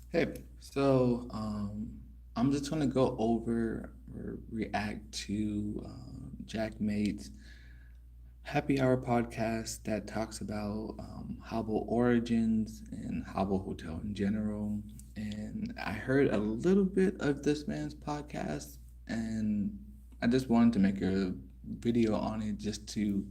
Hey, so I'm just gonna go over or react to JaakMaate's Happy Hour podcast that talks about Habbo origins and Habbo Hotel in general. And I heard a little bit of this man's podcast, and I just wanted to make a video on it just to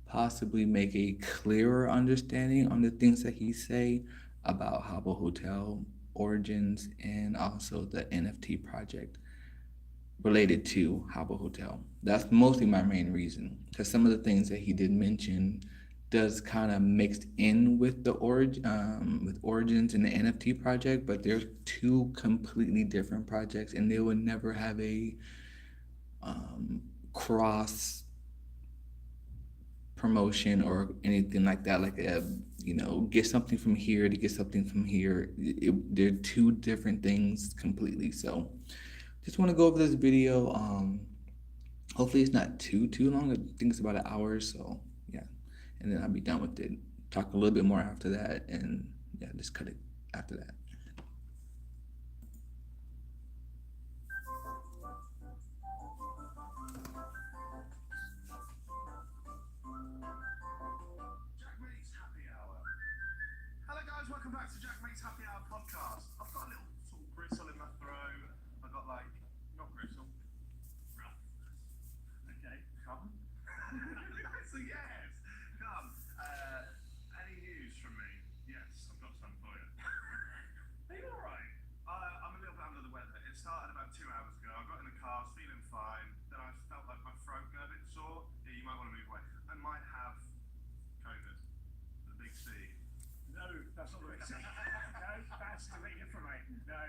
possibly make a clearer understanding on the things that he say about Habbo Hotel origins and also the NFT project related to Habbo Hotel. That's mostly my main reason because some of the things that he did mention does kind of mixed in with the with origins and the NFT project, but they're two completely different projects, and they would never have a cross promotion or anything like that. Like get something from here to get something from here. They're two different things completely. So, just want to go over this video. Hopefully it's not too long. I think it's about an hour, so yeah. And then I'll be done with it. Talk a little bit more after that, and yeah, just cut it after that. JaakMaate's Happy Hour. Hello, guys. Welcome back to JaakMaate's Happy Hour podcast. I've got a little sort of gristle in my throat. I've got like not gristle, roughness. Okay, come. So yes, come. Any news from me? Yes, I've got some for you. Are you all right? I'm a little bit under the weather. It started about 2 hours ago. I got in the car, I was feeling fine. Then I felt like my throat got a bit sore. Yeah, you might want to move away. I might have COVID. The big C. No, that's not the big C. No, that's completely different, mate. No, no.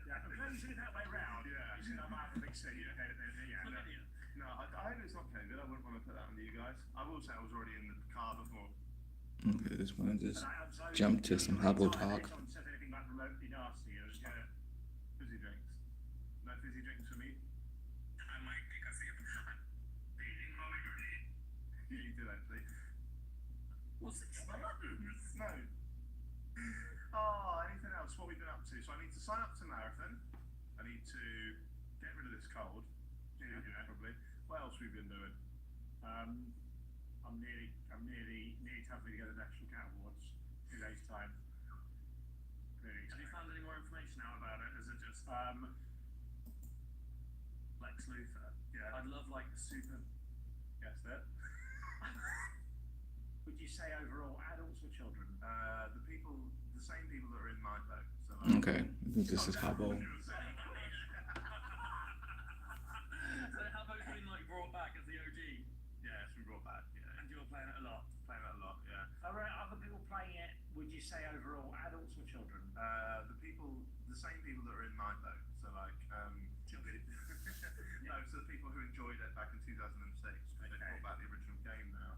Yeah, but when you see it that way round, Yeah. you see that might have a big C. Yeah. Yeah, no. No, I hope it's not COVID. I wouldn't want to put that on you guys. I will say I was already in the car before. Okay, just want to just So, jump to some Habbo anytime talk. someone says anything like remotely nasty, you're just Yeah. Fizzy drinks. No fizzy drinks for me. I might take a sip. Feeling momentarily. You do actually. What's it? No. Oh, anything else? What we've been up to? So I need to sign up to marathon. I need to get rid of this cold. Yeah, probably. What else we've been doing? I'm nearly halfway to go to the National Cat Awards. 2 days time. Really Have you excited. found any more information out about it? Is it just Lex Luthor? Yeah. I'd love like the super. Yes, that. Would you say overall adults or children? The people, the same people that are in my boat. So like, Okay, I think this is Habbo. So Habbo's been like brought back as the OG, Yeah, it's been brought back. Yeah, and you're playing it a lot. playing that a lot. Yeah. Are other people playing it? Would you say overall adults or children? The people, the same people that are in my boat. So like, no, so the people who enjoyed it back in 2006. They brought back the original game now.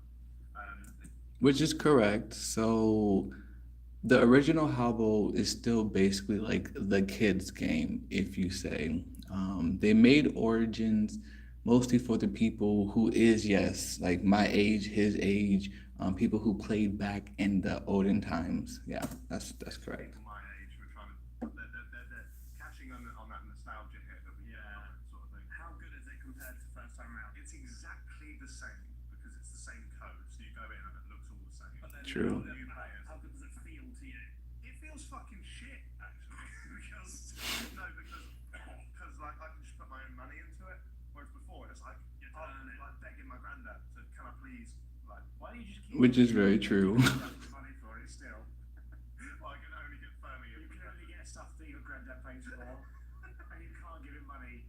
Which is correct. So the original Habbo is still basically like the kids game, if you say. They made Origins mostly for the people who is, yes, like my age, his age, people who played back in the olden times. Yeah, that's correct. People my age were trying to, they're catching on that nostalgia hit that we get on it, sort of thing. How good is it compared to first time around? It's exactly the same because it's the same code. So you go in and it looks all the same. But then True. New players. how good does it feel to you? It feels fucking shit actually because because like I can just put my own money into it, whereas before it's like I'm like begging my granddad to can I please like Why don't you just keep Which is very true. money for it still. Well, I can only get Fermi. You can only get stuff that your granddad pays for, and you can't give him money.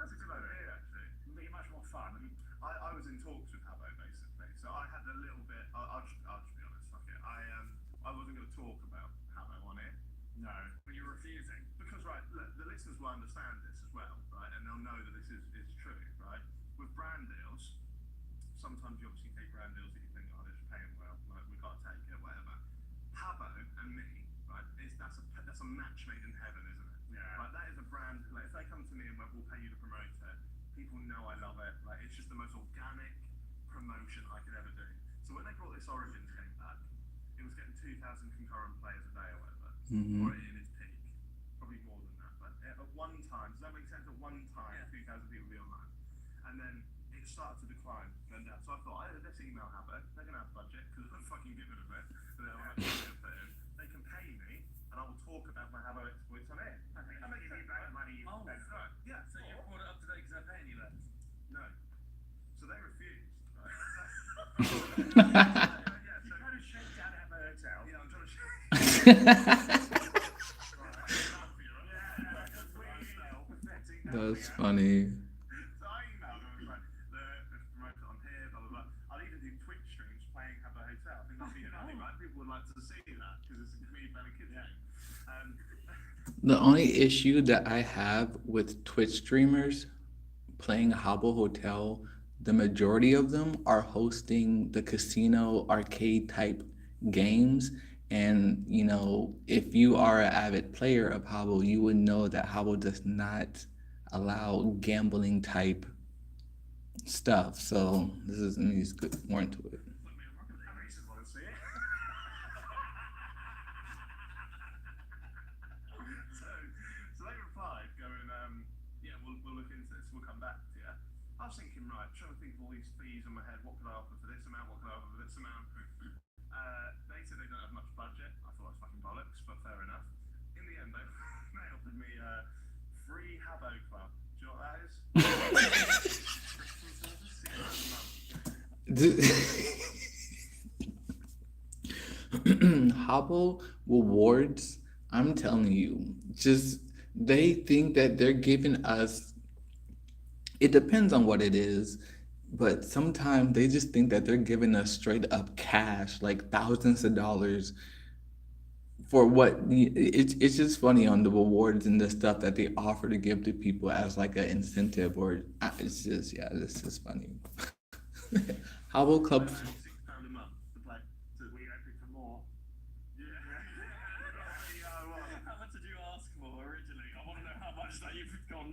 That's a good idea actually. Make it much more fun. I was in talks with Habbo basically, so I had a little bit. I'll just be honest. Fuck it. I wasn't going to talk about Habbo on it. No. When you're refusing. Because right, look, the listeners will understand this as well, right, and they'll know that this is true, right? With brand deals, sometimes you obviously take brand deals that you think, oh, they're just paying well, like we got to take it, whatever. Habbo and me, right, that's a match made in heaven, isn't it? Yeah. Like that is a brand. Like if they come to me and went, we'll pay you to promote it, people know I love it. Like it's just the most organic promotion I could ever do. So when they brought this Origins game back, it was getting 2,000 concurrent players a day or whatever. Mm-hmm. or in its peak. Probably more than that, but at one time, does that make sense? At one time, Yeah. 2,000 people be online, and then it started to decline. And so I thought, let's email Habbo. They're gonna have budget because I'm fucking giving them it. So they'll have money to put in. They can pay me, and I will talk about my Habbo exploits on air. I think That makes give you sense, back right? money you Oh, spent. Right. Yeah. So you brought it up to date because they're paying you less. No. So they refused. Right? Yeah. You're trying to shake down at the hotel. Yeah, I'm trying to show you. That's funny. So I emailed them and was like, let's promote it on here, blah, blah, blah. I'll even do Twitch streams playing Habbo Hotel. I think that'd be funny, right? People would like to see that because it's a community friendly kids game. The only issue that I have with Twitch streamers playing Habbo Hotel, the majority of them are hosting the casino arcade type games. And, if you are an avid player of Habbo, you would know that Habbo does not allow gambling type stuff. So this is let me just get more into it. I just want to see it. so they replied, going, yeah, we'll look into this. We'll come back to you. I was thinking, right, trying to think of all these fees in my head. What could I offer for this amount? What could I offer for this amount? They said they don't have much budget. I thought it was fucking bollocks, but fair enough. In the end, they offered me free Habbo Club. Do you know what that is? Subscription service, £6 a month. Habbo rewards, I'm telling you, just they think that they're giving us, it depends on what it is, but sometimes they just think that they're giving us straight up cash, like thousands of dollars for what it's just funny on the rewards and the stuff that they offer to give to people as like an incentive or it's just yeah, this is funny. Habbo Club. £6 a month to play. We hoping for more. Yeah. How much did you ask for originally? I want to know how much that you've gone.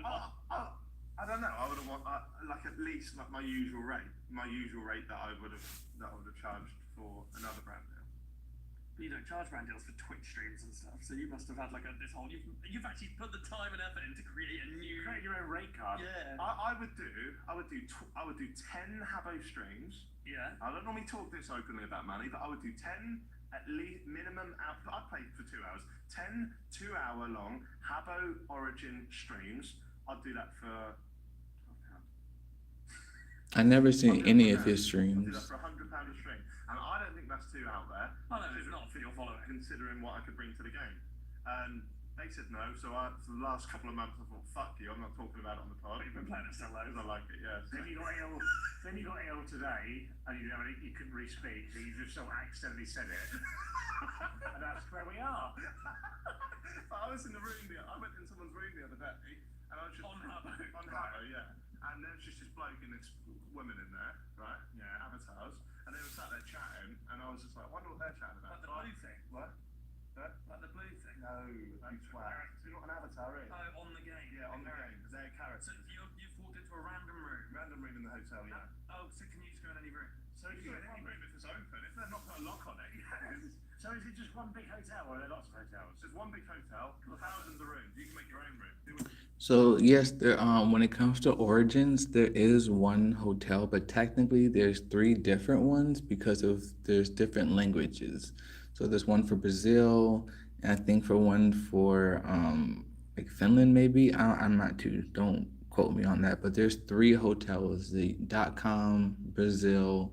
I don't know. I would have want like at least like my usual rate that I would have charged for another brand deal. But you don't charge brand deals for Twitch streams and stuff, so you must have had like this whole. You've actually put the time and effort in to create a new. Create your own rate card. Yeah. I would do 10 Habbo streams. Yeah. I don't normally talk this openly about money, but I would do 10 at least minimum out. I'd play for 2 hours. 10 2-hour long Habbo Origin streams. I'd do that for I never seen any of his I'd do streams. that for £100 a stream, and I don't think that's too out there. Oh no, it's not for your following. Considering what I could bring to the game. They said no, so for the last couple of months I thought, fuck you, I'm not talking about it on the pod. You've been playing it still Because though. I like it, yeah. So. Then you got ill. Then you got ill today, and you couldn't really speak, so you just sort of accidentally said it, and that's where we are. But I was in the room I went in someone's room the other day, and I was just On Habbo. on Habbo, yeah. And there's just this bloke and this woman in there, right? Yeah, avatars, and they were sat there chatting, and I was just like, I wonder what they're chatting about. Like the blue thing. What? Huh? Like the blue thing. No, you twat. You're not an avatar, are you? Oh, on the game. Yeah, on the game. They're So characters. you've walked into a random room. Random room in the hotel, yeah. Oh, so can you just go in any room? So you can any room if it's open. If they're not put a lock on it, So is it just one big hotel, or are there lots of hotels? It's just one big hotel, thousands of rooms. You can make your own room. So yes, there when it comes to Origins, there is one hotel, but technically there's three different ones because there's different languages. So there's one for Brazil, and I think for one for like Finland maybe. I'm not too. Don't quote me on that, but there's three hotels: the .com, Brazil,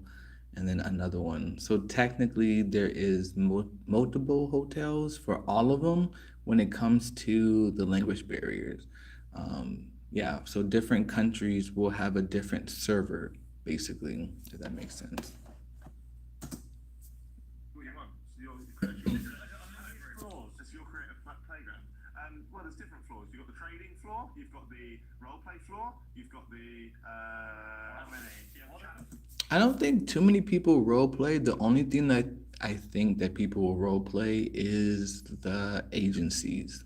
and then another one. So technically there is multiple hotels for all of them when it comes to the language barriers. Yeah, so different countries will have a different server, basically, if that makes sense. What you want? So floors. It's your creative playground. Well, there's different floors. You've got the trading floor. You've got the role play floor. You've got the How many? Yeah, what? I don't think too many people role play. The only thing that I think that people will role play is the agencies,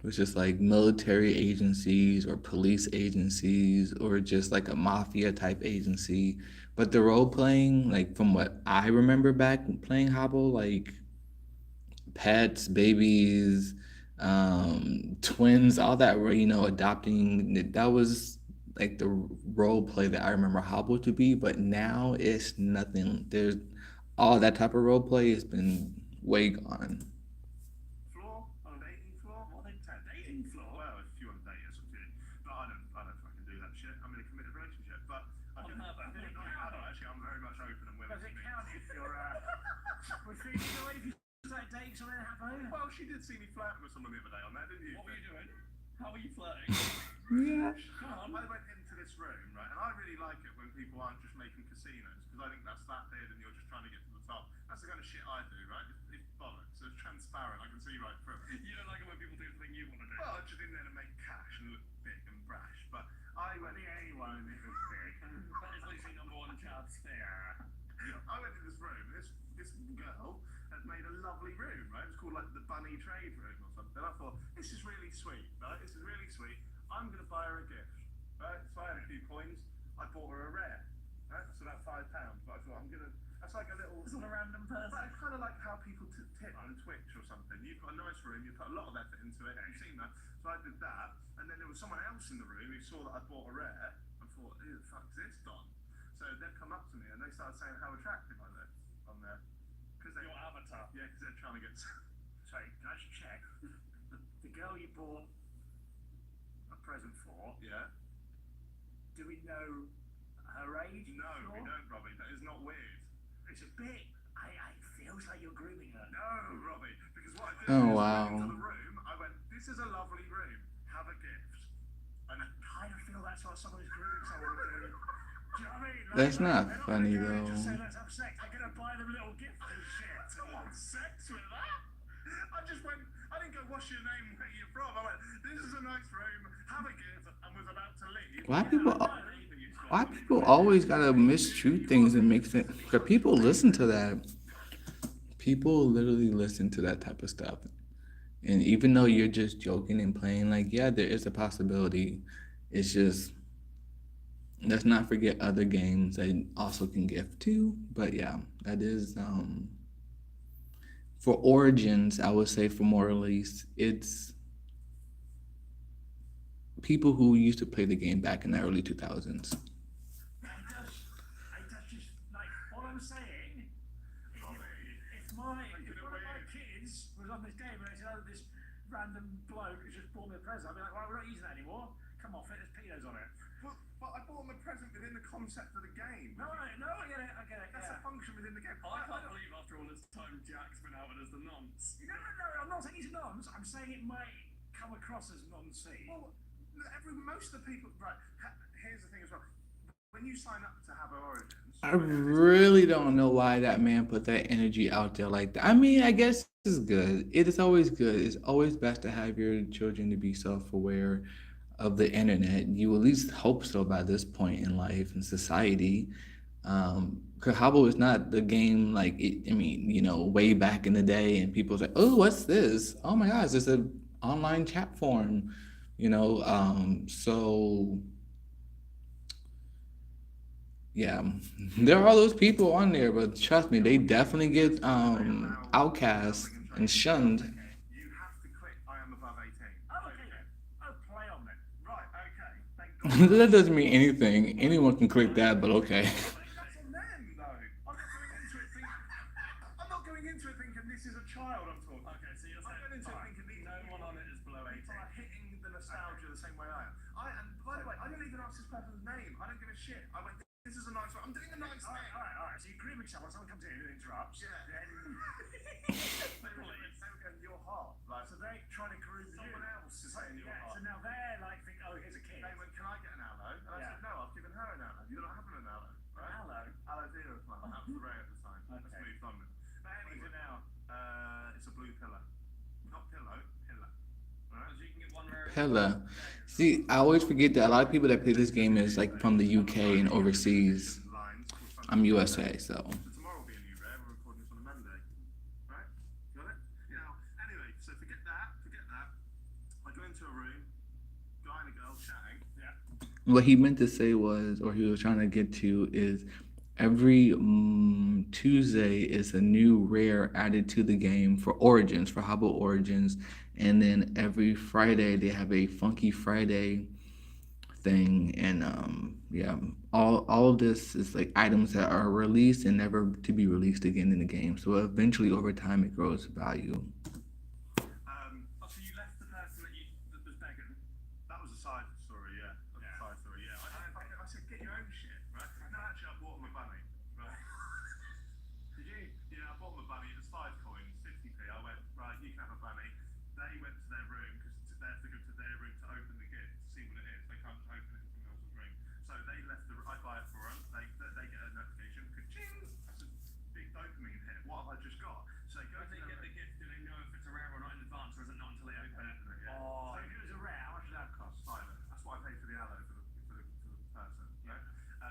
which is like military agencies or police agencies or just like a mafia type agency. But the role playing, like from what I remember back playing Habbo, like pets, babies, twins, all that were, adopting. That was like the role play that I remember Habbo to be, but now it's nothing. There's all that type of role play has been way gone. Floor on a dating floor. What they dating floor? Well, if you want to date, it's up to you. But I don't fucking do that shit. I'm in a committed relationship. But I On do. Habbo. Not on Habbo, actually. I'm very much open and willing Does to it meet. count if you're was she enjoyed if you started dating someone in Habbo? Well, she did see me flirting with someone the other day on there, didn't you? What were you doing? How were you flirting? Yeah. Come I on. went into this room, right, and I really like it when people aren't just making casinos, because I think that's that bid and you're just trying to get to the top. That's the kind of shit I do, right? It's bollocks. So it's transparent. I can see right through it. You don't like it when people do the thing you want to do. Well, I'm just in there to make cash and look big and brash. But I went. The anyone it was big. That is literally number one chance there. I went in this room. And this girl had made a lovely room, right? It was called like the Bunny Trade Room or something. I thought this is really sweet, right? This is really sweet. I'm gonna buy her a gift, right? So I had a few coins. I bought her a rare, right? That's about £5. But I thought I'm gonna. That's like a little. It's not a random person. But it's kind of like how people tip on Twitch or something. You've got a nice room, you put a lot of effort into it. You've seen that. So I did that, and then there was someone else in the room who saw that I bought a rare and thought, "Who the fuck's this Don?" So they've come up to me and they started saying how attractive I look on there. Because Your avatar. yeah, because they're trying to get. Sorry, can I just check? The girl you bought a present for, Yeah. do we know her age? No, we Sure? don't, Robbie. That is not weird. It's a bit. I feels like you're grooming her. No, Robbie. Because what I did Oh, is I wow. went into the room. I went, "This is a lovely room. Have a gift." And I kind of feel that's what someone who's grooming someone would do. Do you know what I mean? That's not they're funny, gonna go and just though. say, let's have sex. They're gonna buy them a little gift and shit. I want sex with that. I just went. I didn't go. "What's your name? Where are you from?" I went, "This is a nice room. Have a gift," and was about to leave. Why people always gotta mistreat things and make sense? Because people listen to that. People literally listen to that type of stuff. And even though you're just joking and playing, like, yeah, there is a possibility. It's just, let's not forget other games that also can gift too. But yeah, that is, for Origins, I would say for more release, it's people who used to play the game back in the early 2000s. It does just like all I'm saying. If one of my kids was on this game and they said, "Oh, this random bloke has just bought me a present," I'd be like, "Well, we're not using that anymore. Come off it. There's pedos on it." But I bought them a present within the concept of the game. No, I get it. I get it. That's Yeah. a function within the game. I can't believe after all this time Jack's been outed as the nonce. No, I'm not saying he's a nonce. I'm saying it might come across as noncy. Well, most of the people. Right. Here's the thing as well. When you sign up to Habbo Origins, I really don't know why that man put that energy out there like that. I mean, I guess it's good. It is always good. It's always best to have your children to be self-aware of the internet. You at least hope so by this point in life and society. Because Habbo is not the game like it, I mean, way back in the day, and people say, "Oh, what's this? Oh my gosh, it's an online chat forum." So yeah, there are those people on there, but trust me, they definitely get outcast and shunned. you have to click "I am above 18." Oh, okay. Oh, play on then. Right. Okay. Thank God. That doesn't mean anything. Anyone can click that, but okay. That's on them, though. I'm not going into it thinking this is a child I'm talking. Okay, so you're I'm saying going into it fine. thinking these No one on it is below 18. people are hitting the nostalgia the same way I am. And by the way, I don't even ask this person's name. I don't give a shit. I went, "This is a nice one. I'm doing a nice All thing." right. So you're grooming someone comes in and interrupts. Yeah. Then You're hot. Like, so they're trying to groom you. someone else is saying you're Yeah. hot. So now they're like, think, "Oh, here's a kid." They went, "Can I get an aloe?" And I Yeah. said, "No, I've given her an aloe. You're not having an aloe, right?" Hello. Aloe vera plant. That was rare at the time. Let's Okay. move on. But anyway, now, it's a blue pillar. Not pillow, pillar. Alright? So you can get one rare. Hella. See, I always forget that a lot of people that play this game is like from the UK and overseas. I'm USA, so. So tomorrow will be a new rare. We're recording this on a Monday. Right? Got it? Now, anyway, so forget that. I go into a room, guy and a girl chatting. Yeah. What he meant to say was, or he was trying to get to, is Every Tuesday is a new rare added to the game for Origins, for Habbo Origins, and then every Friday they have a Funky Friday thing, and yeah, all of this is like items that are released and never to be released again in the game. So eventually, over time, it grows value. So you left the person that was begging. That was a side story, yeah. That was a side story, yeah. I said, get your own shit, right? No, actually, I bought him a bunny, right? Did you? Yeah, I bought them a bunny. It was 5 coins, 50p. I went, right, you can have a bunny. They went to their room because they have to go to their room to open the gift to see what it is. They can't just open it in someone else's room. So they left the. I buy it for them. They get a notification. Ka-ching! That's a big dopamine hit. What have I just got? So they go When to they their get the room. gift, do they know if it's a rare or not in advance, or is it not until they open it? Yeah. So if it was a rare, how much did that cost? Fiver. That's what I paid for the aloe for the person. Right?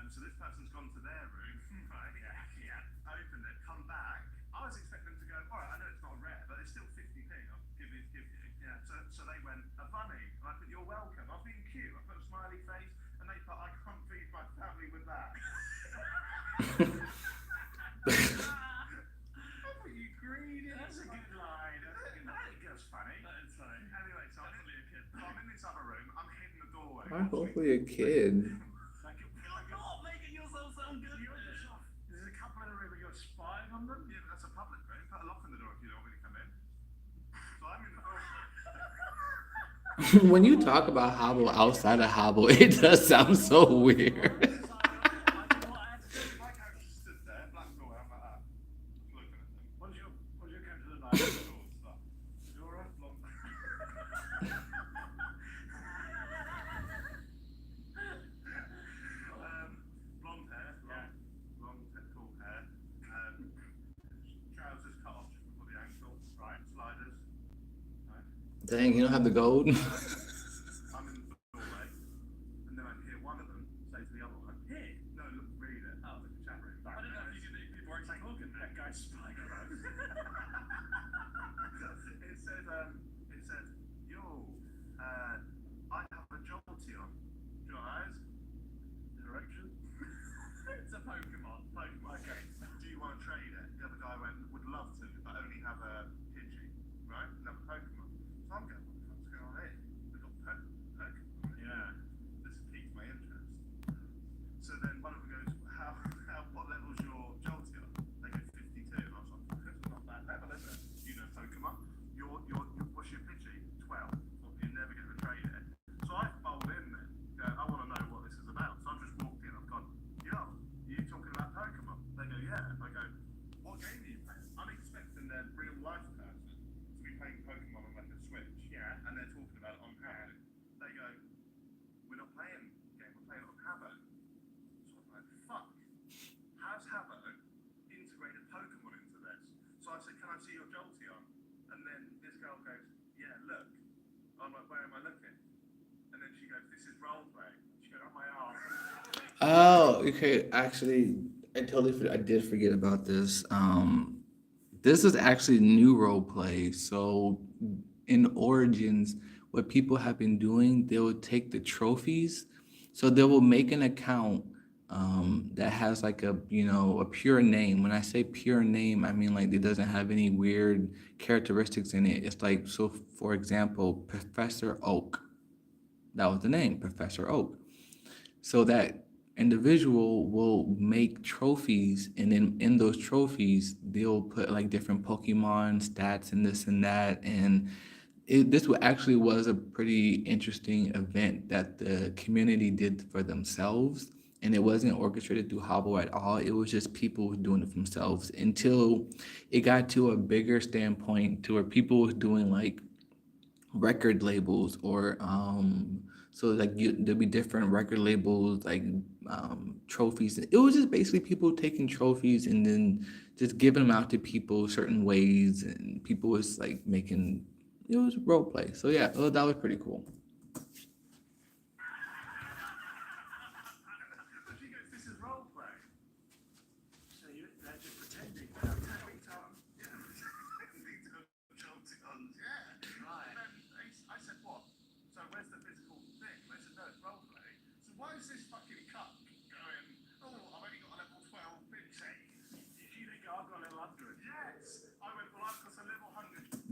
So this person's gone to their room, right? Yeah. Opened it, come back. I was expecting them to go, all right, I know it's not rare, but it's still 50p. I'll give you. Yeah. So they went, a bunny. And I put, you're welcome. I've been cute. I put a smiley face, and they put, I can't feed my family with that. Oh, you greedy. That's a good line. That's funny. That is funny. Anyway, so Definitely a kid. I'm in this other room. I'm hidden the doorway. Why hopefully a kid? You're not making yourself sound good. There's a couple in the room and you're spying on them? Yeah, but that's a public room. Put a lock on the door if you don't want me to come in. So I'm in the door. When you talk about Habbo outside of Habbo, it does sound so weird. My character stood there, black door, I'm like that. Looking at them. What's your character look like? Door stuff. Dora? Blonde. Blonde hair. Long, cool hair. Trousers cut off just before the ankle. Right. Sliders. Right. Dang, you don't have the gold? I'm in the doorway, and then I hear one of them say to the other one, Here. no, look, read it. Oh. Like a chat room. I don't know if people weren't talking. That guy's spying on us. It said, yo, I have a jolty on. Your eyes? Direction? It's a Pokemon. Okay. Do you want to trade it? The other guy went, would love to, but only have a Pidgey, right? Another Pokemon. So I'm going, what the fuck's going on here? They've got Pokemon. Yeah. This piqued my interest. So then one of them goes, what level's your Jolteon? They go 52. I was like, fuck, that's not bad level, is it? You know Pokemon. What's your Pidgey? 12. Well, you're never going to trade it. So I bowled in then. I want to know what this is about. So I've just walked in. I've gone, yo, you talking about Pokemon? They go, yeah. I go, what game are you playing? I'm expecting their real life person to be playing Pokemon on like a Switch. Yeah. And they're talking about it on Habbo. They go, we're not playing the game, we're playing it on Habbo. So I'm like, fuck. How's Habbo integrated Pokemon into this? So I said, can I see your Jolteon? And then this girl goes, yeah, look. I'm like, where am I looking? And then she goes, this is roleplay. She goes, on my arm. Oh, okay. Actually, I did forget about this. This is actually new role play. So in Origins, what people have been doing, they will take the trophies. So they will make an account that has like a pure name. When I say pure name, I mean like it doesn't have any weird characteristics in it. It's like, so for example, Professor Oak. That was the name, Professor Oak. So that individual will make trophies, and then in those trophies they'll put like different Pokemon stats and this and that. And this actually was a pretty interesting event that the community did for themselves, and it wasn't orchestrated through Habbo at all. It was just people doing it for themselves until it got to a bigger standpoint to where people was doing like record labels, or so like there'll be different record labels, like trophies. It was just basically people taking trophies and then just giving them out to people certain ways, and people was like making, it was role play. So yeah, that was pretty cool. But she goes, this is roleplay. So they're just pretending. Yeah, Jolteons, yeah. Right. And then I said, what? So where's the physical thing? They said, no, it's roleplay. So why is this fucking cuck going, oh, I've only got a level 12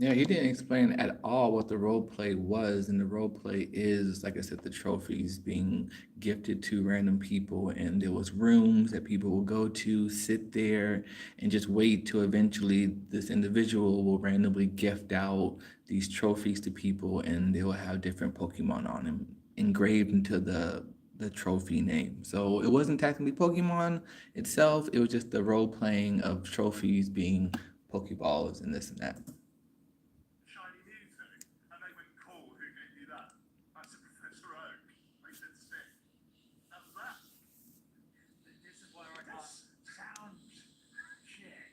Yeah, he didn't explain at all what the role play was, and the role play is, like I said, the trophies being gifted to random people, and there was rooms that people will go to, sit there, and just wait till eventually this individual will randomly gift out these trophies to people, and they will have different Pokemon on them engraved into the trophy name. So it wasn't technically Pokemon itself; it was just the role playing of trophies being Pokeballs and this and that. Shiny Mewtwo. And they went, cool, who gave you that? I said, Professor Oak. They said, sick. That was that. This is where I can't. Sounds shit.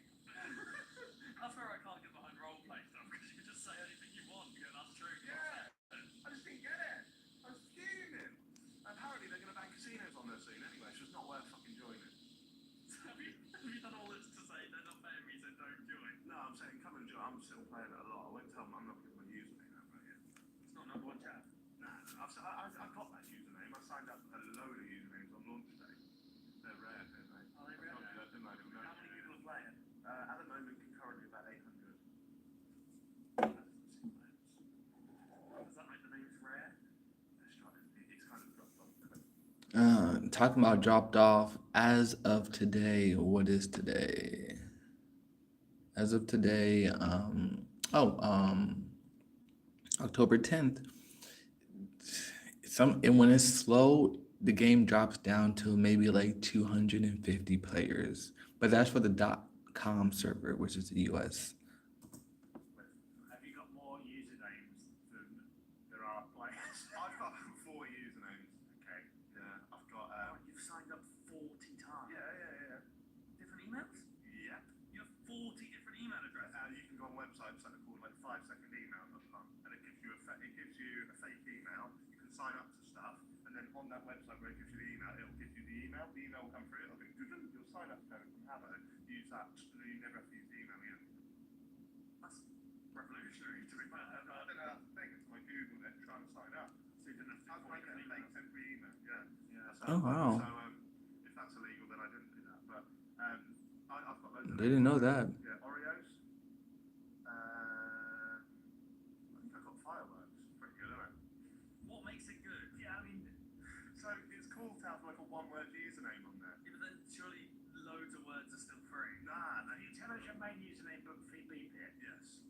That's where I can't get behind roleplay stuff because you just say anything you want. You go, that's true. Yeah. I just didn't get it. I was fuming. Apparently they're going to ban casinos on there soon anyway, so it's not worth fucking joining. Have you done all this to say they're not paying me, so don't join? No, I'm saying come and join. I'm still playing it a lot. I won't tell them I'm not giving my username out right yet. It's not number one chat. Nah, I've got that username. I signed up a load of usernames on launch day. They're rare, they're mate. Are they rare? I didn't know them. How many people are playing? At the moment, concurrently about 800. Does that make the names rare? It's kind of dropped off. Talking about dropped off. As of today, what is today? As of today, October 10th. And when it's slow, the game drops down to maybe like 250 players. But that's for the .com server, which is the US. Have you got more usernames than there are players? I've got 4 usernames. Okay. Yeah, I've got. You've signed up 40 times. Yeah. Different emails? Yep. You have 40 different email addresses. You can go on websites that are called like 5secondemail.com, and it gives you a fake email. You can sign up to stuff, and then on that website where it gives you the email, it'll give you the email. The email will come through. It'll be your sign up code from Habbo. Use that, and then you never have to use the email again. That's revolutionary to be fair. I don't know that's the thing. It's my Google it trying to sign up, So you didn't have to I was making a email. fake temporary email. Yeah. Yeah. Oh, wow. So if that's illegal, then I didn't do that. But I've got loads of. They didn't know that. Yeah, Oreos. I think I got fireworks. Pretty good, isn't it? What makes it good? Yeah, I mean, So it's cool to have like a one-word username on there. Yeah, but then surely loads of words are still free. Nah, can you tell us your main username but beep it? yes.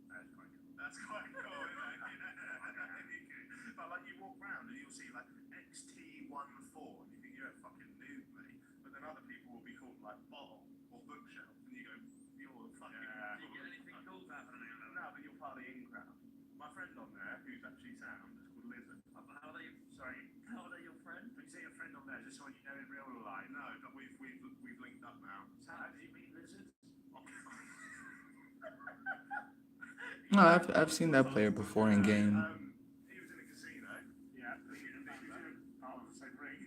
That's quite good. That's quite cool, isn't it? Yeah. But like you walk around and you'll see like XT14 and you think you're a fucking noob, mate. But then other people will be called like bottle or bookshelf and you go, you're the fucking. Yeah. Do you get anything cool for having an email? No, but you're part of the in crowd. My friend on there, who's actually sound, is called Lizard. How are they? Sorry, How are they your friend? when you say your friend on there, is this someone you know in real life? No, but we've linked up now. So how did you meet lizards? No, I've seen that player before in game. He was in a casino. Yeah, He was part of the same ring.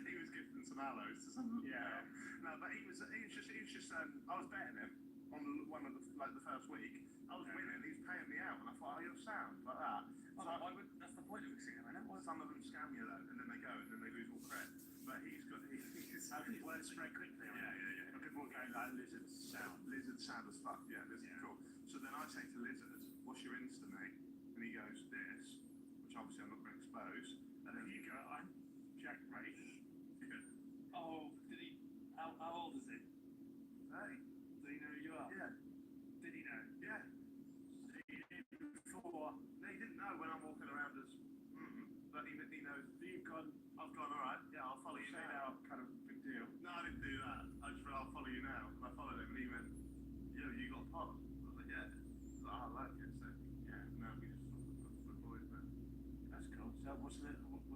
he was gifting some aloes to some. Yeah. No, but he was just. I was betting him on one of the first week. I was winning. He was paying me out, and I thought, oh, you're sound like that. So Why would that's the point of a casino, isn't it? some of them scam you though, and then they go, and then they lose all cred. But he's good. He's How did it work spread quickly? Yeah. And people were going like lizards sound. Lizard sound as fuck. Yeah, lizard cool. So then I say to Lizard, what's your Insta, mate? And he goes, this, which obviously I'm not going to expose. And then you go, I'm JaakMaate's. Oh, did he? How old is he? Hey, Does he know who you are? yeah, Did he know? yeah. So you did before. No, he didn't know when I'm walking around as, but he knows. You've gone. I've gone, all right, yeah, I'll follow you Say now. now, kind of big deal. No, I didn't do that. I just went, I'll follow you now. And I followed him, and he went, yo, you got pod? I was like, yeah. He's like, I like it. So, yeah, no, we just we're boys, man. That's cool. So what do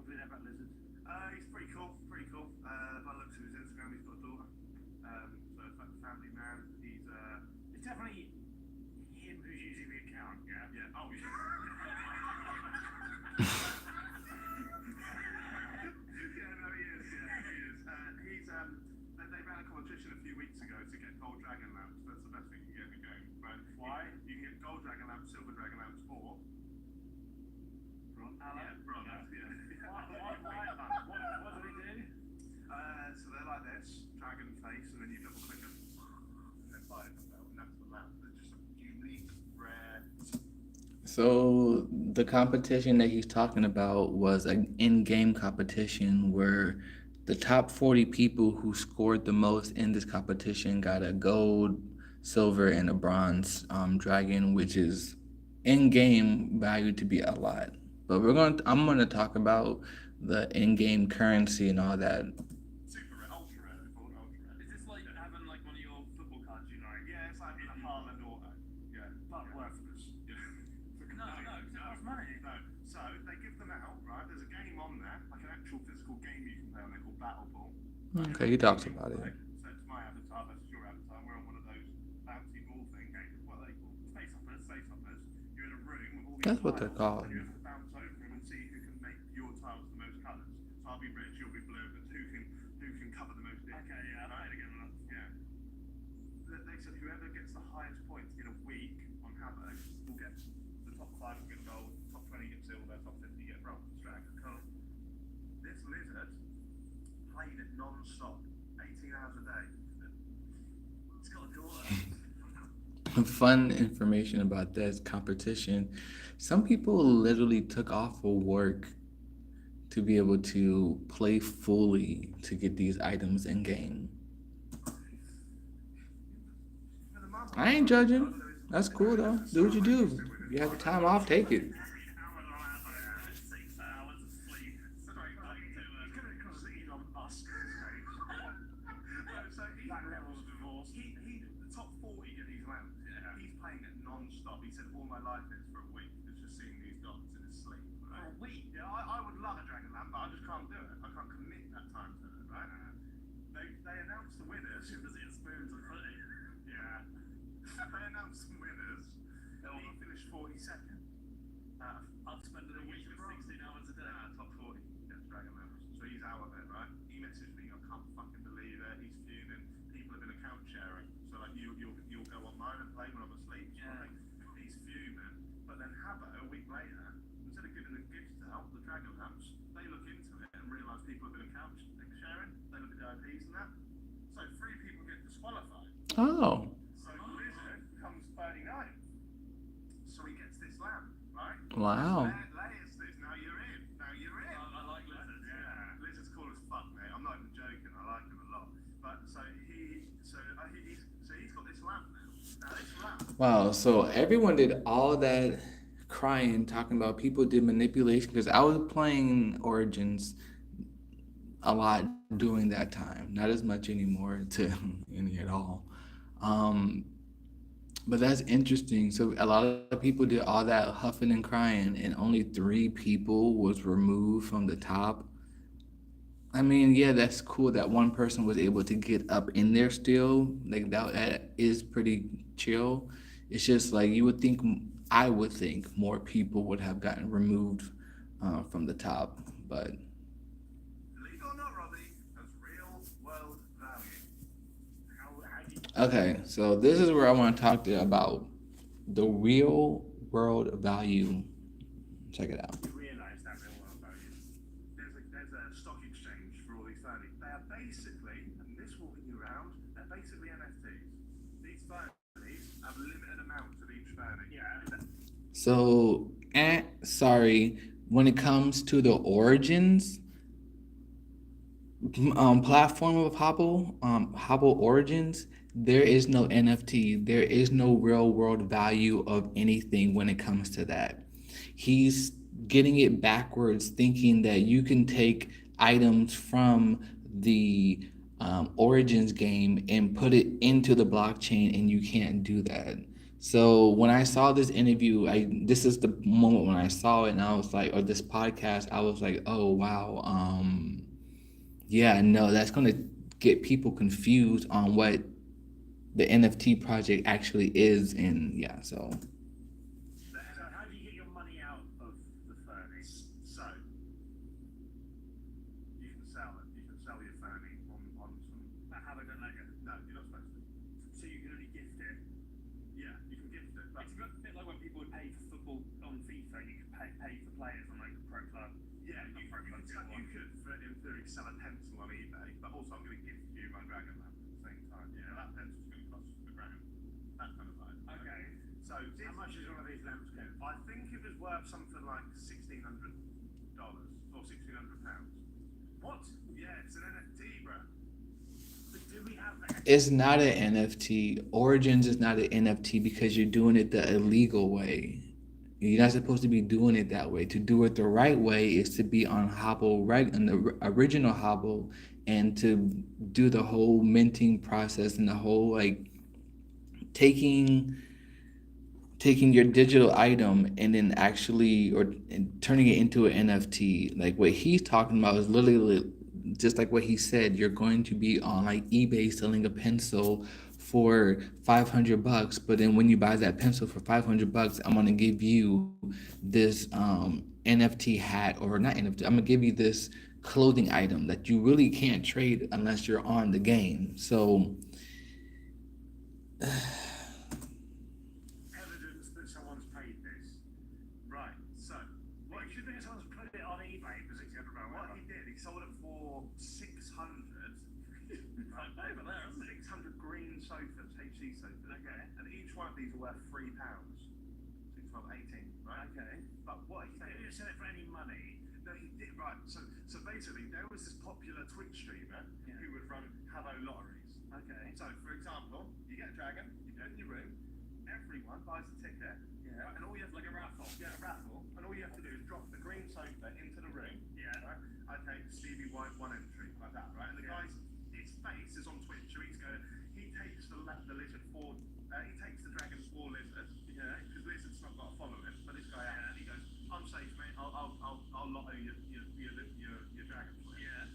we know about lizards? He's pretty cool, pretty cool. By the looks of his Instagram, he's got a daughter. So it's like a family man. He's It's definitely him who's using the account, yeah? yeah. Oh, yeah. Yeah, So the competition that he's talking about was an in-game competition where the top 40 people who scored the most in this competition got a gold, silver, and a bronze dragon, which is in-game valued to be a lot. But I'm gonna talk about the in-game currency and all that. Super rare, ultra rare, they're called ultra rare. Is this like having like one of your football cards, you know? Yeah, it's like a Haaland auto. Yeah. But worthless. Yeah. No, because it costs money. No. So they give them out, right? There's a game on there, like an actual physical game you can play on there called Battle Ball. Okay, he talks about it. Right? So it's my avatar versus your avatar. We're on one of those bouncy ball thing games. What are they called? Space hoppers. Space hoppers. You're in a room with all these That's what they're tiles, called. and you have to bounce over them and see who can make your tiles the most colours. So I'll be red, you'll be blue, but who can cover the most bits. Okay, yeah, I'll play it again. Yeah. They said whoever gets the highest points in a week on Habbo will get the top 5 will get gold, top 20 get silver, top 50 get bronze. Dragon. Cool. This lizard played it non-stop, 18 hours a day. It's got a daughter. Fun information about this competition. Some people literally took off of work to be able to play fully to get these items in game. I ain't judging. That's cool though. Do what you do. If you have the time off, take it. 6 hours of sleep. Straight back to It's going to cost Elon Musk. That level's divorce. The top 40 get these lamps. Yeah. He's playing it non-stop. He said all my life is for a week. It's just seeing these dots in his sleep. Right? For a week? Yeah, I would love a dragon lamp, but I just can't do it. I can't commit that time to it, right? They announced the winners. As soon as it spoons and footy. Yeah. They announced some winners. He finished 42nd. I've spent a week of 16 hours a day. Top 40 gets dragon lamps. So he's out of it, right? He messaged me, I can't fucking believe it. He's fuming. People have been account sharing. So like you'll go on mine and play when I'm asleep. Yeah. He's fuming. But then Habbo, a week later, instead of giving them gifts out, the dragon lamps, they look into it and realise people have been account sharing. They look at the IPs and that. So 3 people get disqualified. Oh. So Lizard comes 39th. So he gets this lamp, right? Wow. Layers this. Now you're in. Now you're in. I like lizards. Yeah. Lizard's cool as fuck, mate. I'm not even joking. I like him a lot. But he's got this lamp now. Now this lamp. Wow. So everyone did all that crying, talking about people did manipulation because I was playing Origins a lot during that time. Not as much anymore to any at all. But that's interesting. So a lot of people did all that huffing and crying, and only 3 people was removed from the top. I mean, yeah, that's cool that one person was able to get up in there still. Like that is pretty chill. It's just like I would think more people would have gotten removed from the top, but Believe it or not, Robbie, that's real world value. How do you... okay. So this is where I want to talk to you about the real world value. Check it out. realise that real world value? There's a stock exchange for all these phonies. They are basically, and this will be around, they're basically NFTs. These phonies have limited amounts of each phony. Yeah. So, sorry, when it comes to the Origins platform of Habbo Origins, there is no NFT. There is no real world value of anything when it comes to that. He's getting it backwards, thinking that you can take items from the Origins game and put it into the blockchain, and you can't do that. So when I saw this interview, this is the moment when I saw it, and I was like, or this podcast, I was like, oh wow, yeah, no, that's gonna get people confused on what the NFT project actually is, and yeah, so. So how do you get your money out of the furnace? So, you can sell it. You can sell your phony on some. How they don't let you. No, you're not supposed to. So you can only gift it. Yeah, you can gift it. But It's a bit like when people would pay for football on FIFA, you could pay for players on like Pro Club. yeah, you could, in theory, sell a pencil on eBay, but also I'm going to gift you my dragon lamp at the same time. Yeah, that pencil's going to cost £1,000. That kind of vibe. Okay. So, How worth something like $1,600 or £1,600. What? Yeah, it's an NFT, bro. But do we have that? It's not an NFT. Origins is not an NFT because you're doing it the illegal way. You're not supposed to be doing it that way. To do it the right way is to be on Habbo, right, on the original Habbo, and to do the whole minting process and the whole like taking taking your digital item and then actually or and turning it into an NFT. Like what he's talking about is literally just like what he said. You're going to be on like eBay selling a pencil for $500, but then when you buy that pencil for $500, I'm gonna give you this NFT hat or not NFT. I'm gonna give you this clothing item that you really can't trade unless you're on the game. So Evidence that someone's paid this. Right, so What should be someone's put it on eBay for £600? what he did, he sold it for 600. Right over there, isn't it? 600 green sofas, HC sofas. Okay. And each one of these are worth £3. 6, 12, 18, right? Okay. But what he They did, didn't sell it for any money. no, he did, right. So basically, there was this popular Twitch streamer Yeah. who would run Habbo lotteries. Okay. So, for example, you get a dragon, you go in your room, everyone buys a ticket, Yeah. right, and all you have Like to a raffle. Yeah, a raffle, and all you have to do is drop the green sofa into the ring. Yeah. Right? Okay, Stevie White, one entry, like that, right? And the Yeah. guy's, his face is on Twitch, so he's going, he takes the lizard for, he takes the dragon for lizard, Yeah. because lizard's not got to follow him, but this guy has, and he goes, I'm safe, mate, I'll lotto your dragon for you. Yeah.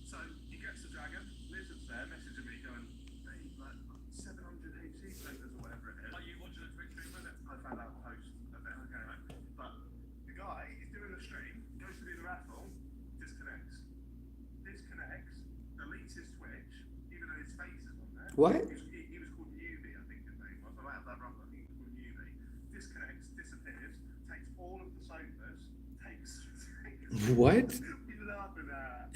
So he gets the dragon, lizard's there, messaging me going, hey, like 700 HC sofas or whatever it is. Are you watching a Twitch stream with it? I found out post a bit ago, right? But the guy is doing the stream, goes to do the raffle, disconnects, deletes his Twitch, even though his face is on there. What? He was called Newbie, I think his name was. I might have that wrong, but I think he was called Newbie. Disconnects, disappears, takes all of the sofas, takes. What? He's laughing at.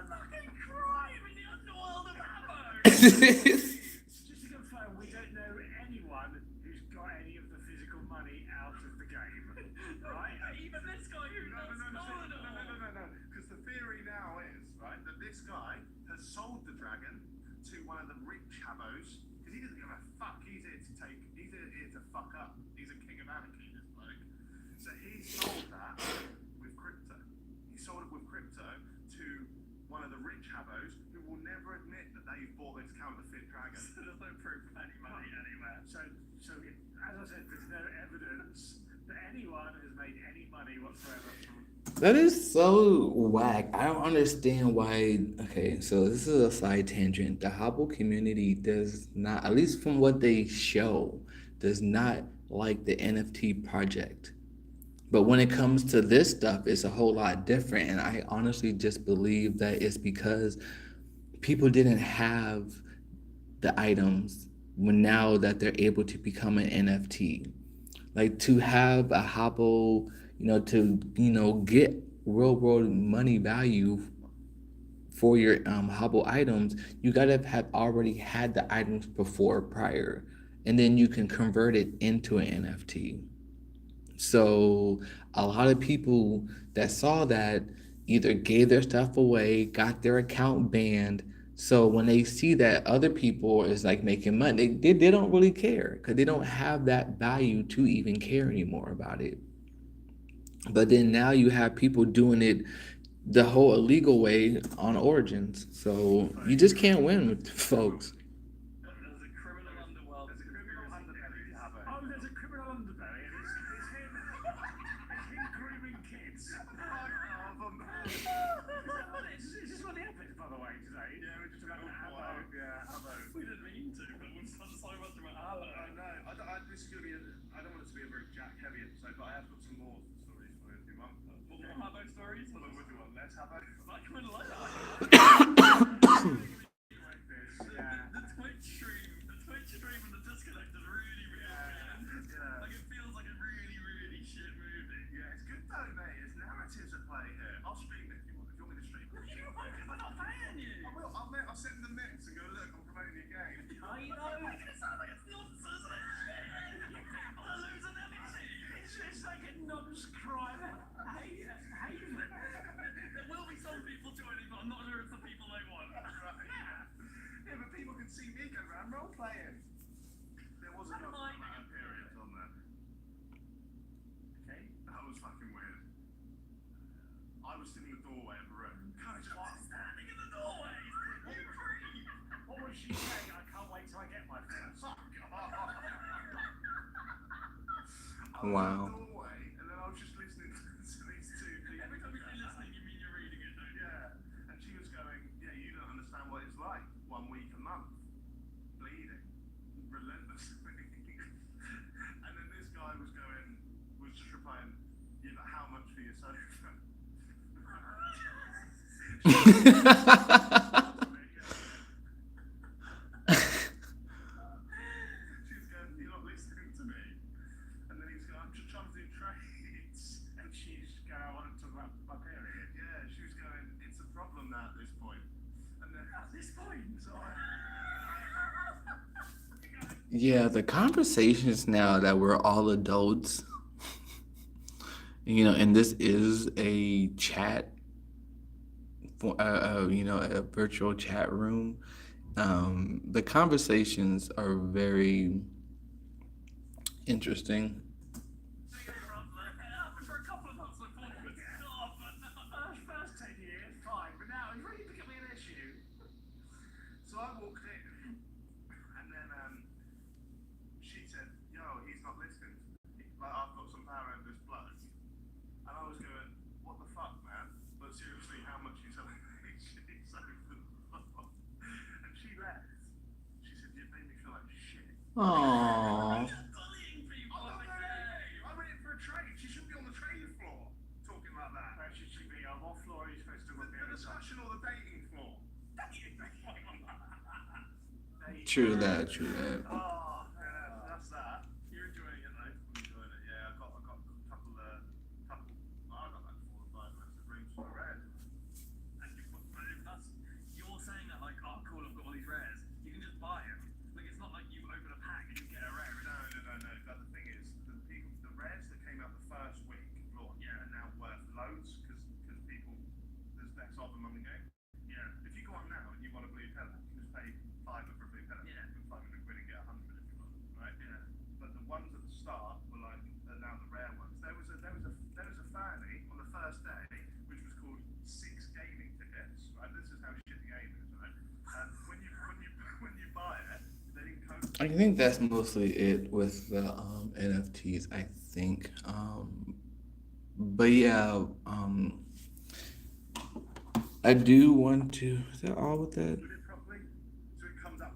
Fucking crime in the underworld of Habbo! Just to confirm, we don't know anyone who's got any of the physical money out of the game, right? Even this guy who No, knows stolen it all. no. Because the theory now is, right, that this guy has sold the dragon to one of the rich Habbos, because he doesn't give a fuck. He's here to fuck up. He's a king of anarchy, this bloke. So he sold that with crypto. He sold it with crypto to one of the rich Habbos who will never admit that they've bought this counterfeit dragon. So there's no proof of any money anywhere. So as I said, there's no evidence that anyone has made any money whatsoever from. That is so whack. I don't understand why. Okay, so this is a side tangent. The Habbo community does not, at least from what they show, does not like the NFT project. But when it comes to this stuff, it's a whole lot different. And I honestly just believe that it's because people didn't have the items when now that they're able to become an NFT. Like to have a Habbo, to get real world money value for your Habbo items, you gotta have already had the items before prior, and then you can convert it into an NFT. So a lot of people that saw that either gave their stuff away, got their account banned. So when they see that other people is like making money, they don't really care because they don't have that value to even care anymore about it. But then now you have people doing it the whole illegal way on Origins. So you just can't win with folks. There's a criminal underworld. There's a criminal underbelly to Habbo. Oh, there's a criminal underbelly, and it's him grooming kids. Is this what the epic, by the way, today? Yeah, we're just about about Habbo. Yeah, Habbo. We didn't mean to, but we've done so much about Habbo. I know. This is going to be. I don't want it to be a very Jack heavy episode, but I have got some more stories for you if you want. More Habbo stories? But would you want less Habbo? I would like that. Like this, yeah. was sitting in the doorway of the room. Standing in the doorway. You creep. What was she saying? I can't wait till I get my first. I was in Wow. the doorway, and then I was just listening to these two people. Every time you say listening, you mean you're reading it, don't you? Yeah, and she was going, yeah, you don't understand what it's like. 1 week a month, bleeding, relentlessly. And then this guy was just replying, yeah, but how much for your sofa? She was going, you're not listening to me. And then he's going, I'm just trying to do trades. And she's going, I want to talk about my period. Yeah, she was going, it's a problem now at this point. And then At this point, Yeah, the conversations now that we're all adults, and this is a chat, a virtual chat room. The conversations are very interesting. For a couple of months, I thought it would stop, but first 10 years, fine, but now it's really becoming an issue. So I walked in, and then she said, yo, he's not listening to me. Like, I've got some power over this bloke. And I was going, what the fuck, man? But seriously, how much you selling these sheets over the phone? And she left. She said, you made me feel like shit. Aww. bullying people. I went in for a trade. She shouldn't be on the trading floor talking like that. Where she should be on what floor are you supposed to The look at? discussion or the dating floor? True that, true that. Oh, yeah, that's that. You're enjoying it, though. I'm enjoying it. Yeah, I got a couple. I got like 4 or 5 massive rings for the red. And you're saying that like, oh cool, I've got all these rares. You can just buy them. Like it's not like you open a pack and you get a rare. No. But the thing is, the rares that came out the first week of launch are now worth loads because people, there's less of them on the game. Yeah. If you go on now and you want a blue pellet, you can just pay £5 for a blue pellet. Yeah. You can £500 and get 100 if you want, right? Yeah. But the ones at the start were like are now the rare ones. There was a fanny on the first day which was called 6 gaming tickets. Right. This is how shit the game is, right? And when you buy it, they didn't code. I think that's mostly it with the NFTs, I think. But yeah, I do want to. Is that all with that? Put it properly so it comes up.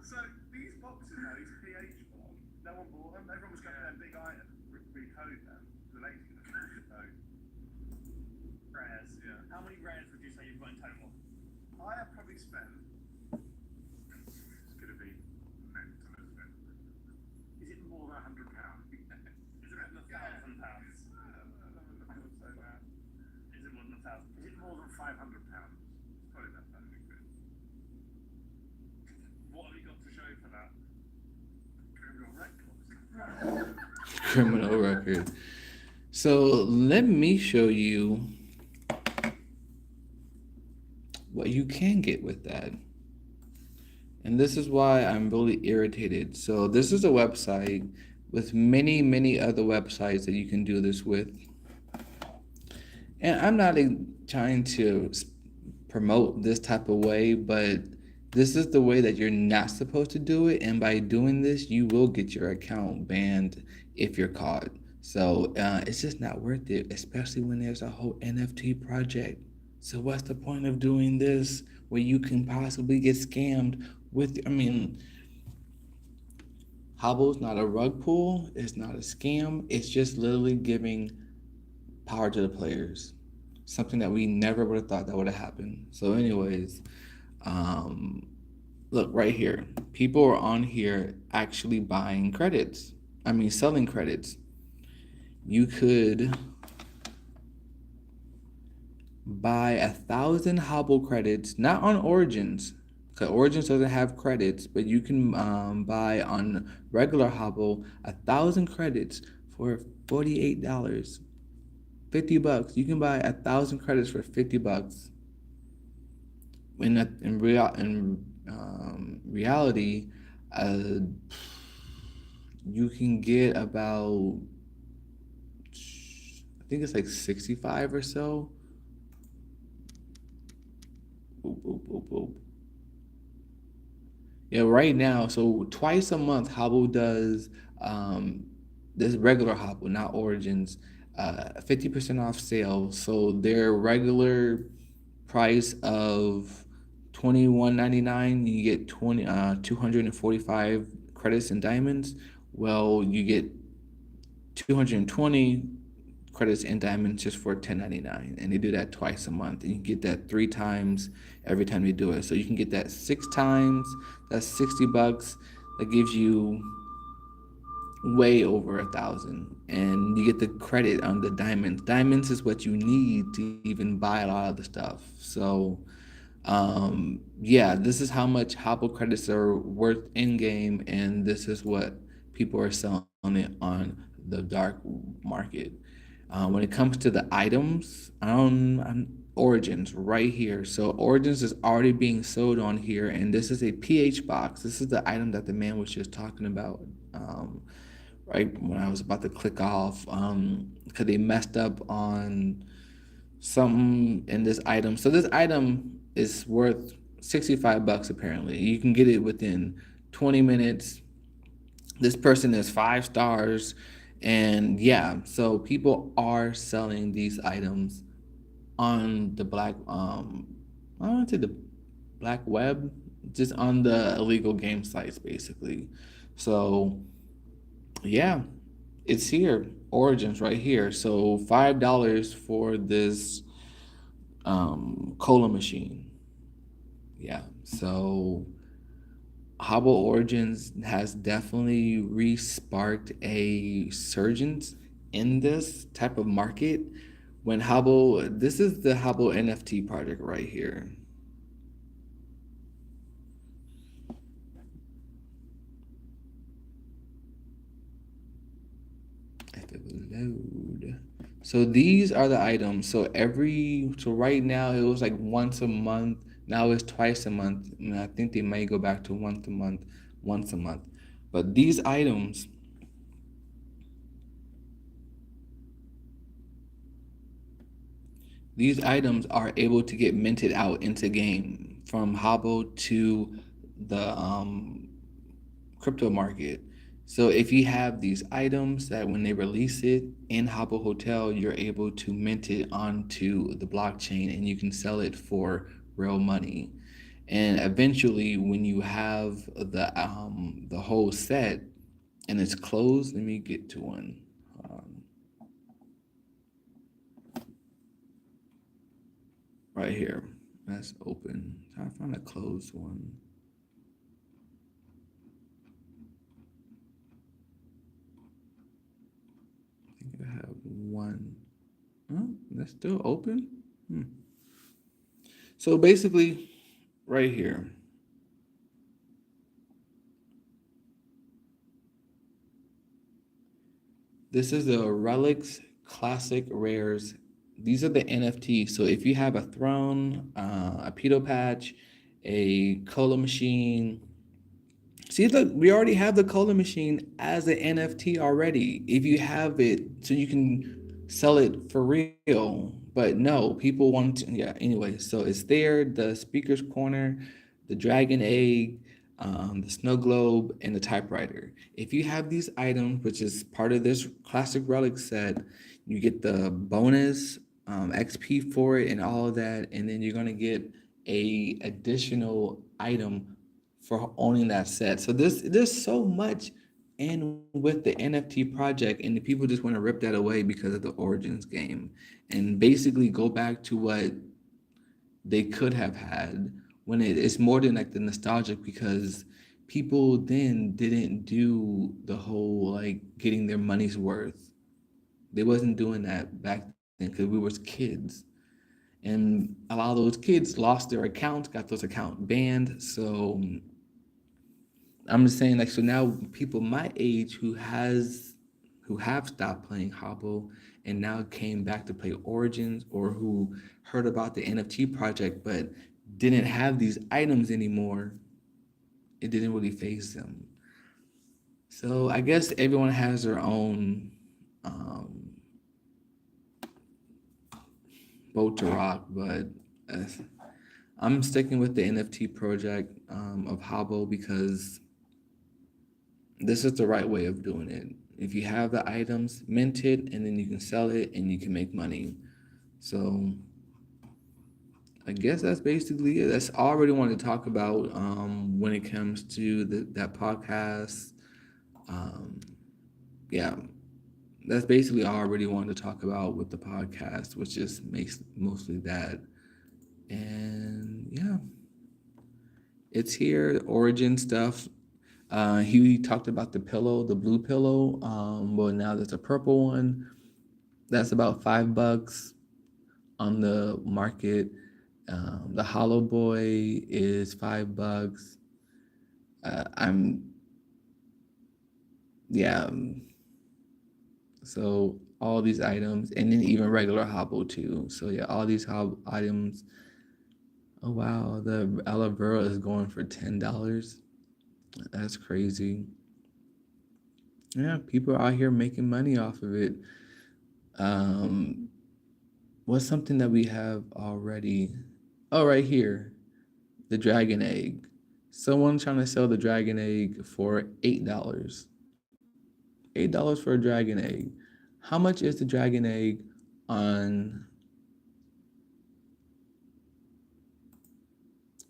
So these boxes now, these PH ones, no one bought them. Everyone was going for them big items, recode them. The lady's going to code. Rares. Yeah. How many rares would you say you've got in total? I have probably spent. It's going to be mental, isn't it? Is it more than £100? Is it more than £1,000? I would say that. Is it more than 1,000? Is it more than £500? It's probably about £1,000 quid. What have you got to show for that? Criminal records. Criminal record. So let me show you what you can get with that. And this is why I'm really irritated. So this is a website with many, many other websites that you can do this with. And I'm not trying to promote this type of way, but this is the way that you're not supposed to do it. And by doing this, you will get your account banned if you're caught. So it's just not worth it, especially when there's a whole NFT project. So what's the point of doing this where you can possibly get scammed with, Habbo's not a rug pull, it's not a scam, it's just literally giving power to the players. Something that we never would have thought that would have happened. So anyways, look right here. People are on here actually buying credits. Selling credits. You could buy 1,000 Habbo credits, not on Origins, because Origins doesn't have credits, but you can buy on regular Habbo 1,000 credits for $48. $50. You can buy 1,000 credits for $50. In reality, uh, you can get about, I think it's like 65 or so. Boop, boop, boop, boop. Yeah, right now, so twice a month, Habbo does um, this regular Habbo, not Origins, 50% off sale. So their regular price of 21.99, you get 245 credits and diamonds. Well, you get 220 credits and diamonds just for 10.99, and they do that twice a month, and you can get that 3 times every time you do it. So you can get that 6 times. That's $60. That gives you way over 1,000, and you get the credit on the diamonds. Diamonds is what you need to even buy a lot of the stuff. So yeah, this is how much Hopple credits are worth in game, and this is what people are selling it on the dark market. When it comes to the items, Origins right here. So Origins is already being sold on here, and this is a PH box. This is the item that the man was just talking about. Right when I was about to click off, because they messed up on something in this item. So this item is worth $65 apparently. You can get it within 20 minutes. This person is 5 stars. And yeah, so people are selling these items on the I don't want to say the black web, just on the illegal game sites basically. So yeah, it's here. Origins right here. So $5 for this cola machine. Yeah. So Habbo Origins has definitely re-sparked a surgence in this type of market. When Habbo, this is the Habbo NFT project right here. If it would load. So these are the items. So right now it was like once a month. Now it's twice a month. And I think they may go back to once a month. But these items are able to get minted out into game from Habbo to the crypto market. So if you have these items that when they release it in Habbo Hotel, you're able to mint it onto the blockchain and you can sell it for real money. And eventually, when you have the whole set and it's closed, let me get to one. Um, right here, that's open. I found a closed one. I think I have one. Oh, that's still open. Hmm. So basically, right here, this is the Relics Classic Rares. These are the NFTs. So if you have a throne, a pedo patch, a cola machine, see, look, we already have the cola machine as an NFT already. If you have it, so you can sell it for real. But no, people want to, yeah, anyway, so it's there, the speaker's corner, the dragon egg, the snow globe, and the typewriter. If you have these items, which is part of this classic relic set, you get the bonus XP for it and all of that, and then you're gonna get a additional item for owning that set. So there's so much in with the NFT project, and the people just want to rip that away because of the Origins game, and basically go back to what they could have had when it's more than like the nostalgic because people then didn't do the whole like getting their money's worth. They wasn't doing that back then because we was kids. And a lot of those kids lost their accounts, got those accounts banned. So I'm just saying, like, so now people my age who have stopped playing Habbo and now came back to play Origins, or who heard about the NFT project but didn't have these items anymore, it didn't really phase them. So I guess everyone has their own um, boat to rock, but uh, I'm sticking with the NFT project of Habbo because this is the right way of doing it. If you have the items, mint it, and then you can sell it and you can make money. So I guess that's basically it. That's all I really wanted to talk about when it comes to that podcast. Um, yeah, that's basically all I really wanted to talk about with the podcast, which just makes mostly that. And yeah, it's here, origin stuff. He talked about the pillow, the blue pillow. Well, now there's a purple one. That's about $5 on the market. The Hollow Boy is $5. I'm yeah. So all these items, and then even regular Habbo too. So yeah, all these items. Oh wow, the aloe vera is going for $10. That's crazy. Yeah, people are out here making money off of it. Um, what's something that we have already? Oh, right here, the dragon egg. Someone trying to sell the dragon egg for $8. $8 for a dragon egg. How much is the dragon egg on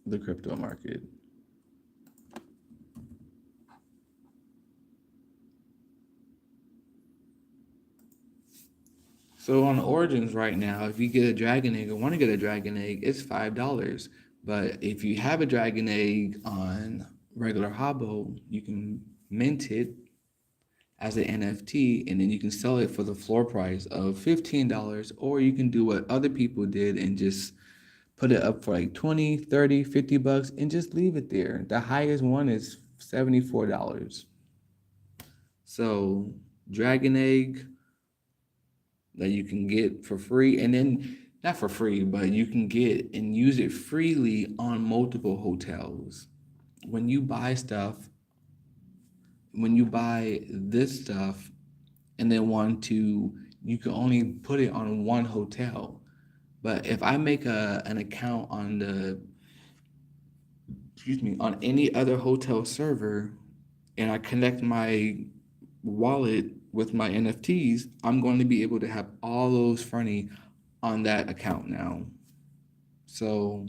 the crypto market? So on Origins right now, if you get a dragon egg or want to get a dragon egg, it's $5. But if you have a dragon egg on regular Habbo, you can mint it as an NFT, and then you can sell it for the floor price of $15, or you can do what other people did and just put it up for like 20, 30, $50 and just leave it there. The highest one is $74. So dragon egg that you can get for free, and then not for free, but you can get and use it freely on multiple hotels. When you buy stuff, when you buy this stuff and then want to, you can only put it on one hotel. But if I make an account on on any other hotel server, and I connect my wallet with my NFTs, I'm going to be able to have all those funny on that account now. So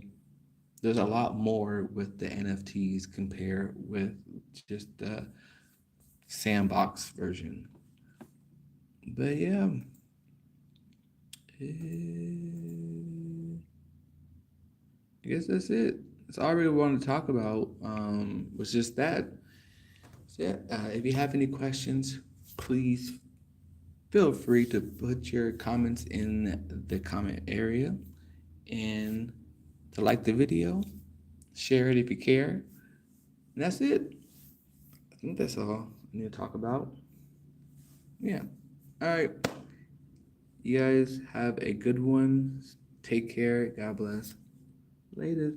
there's a lot more with the NFTs compared with just the sandbox version. But yeah, I guess that's it. That's all I really wanted to talk about. Was just that. So yeah, if you have any questions, please feel free to put your comments in the comment area, and to like the video, share it if you care. And that's it. I think that's all I need to talk about. Yeah. All right. You guys have a good one. Take care. God bless. Later.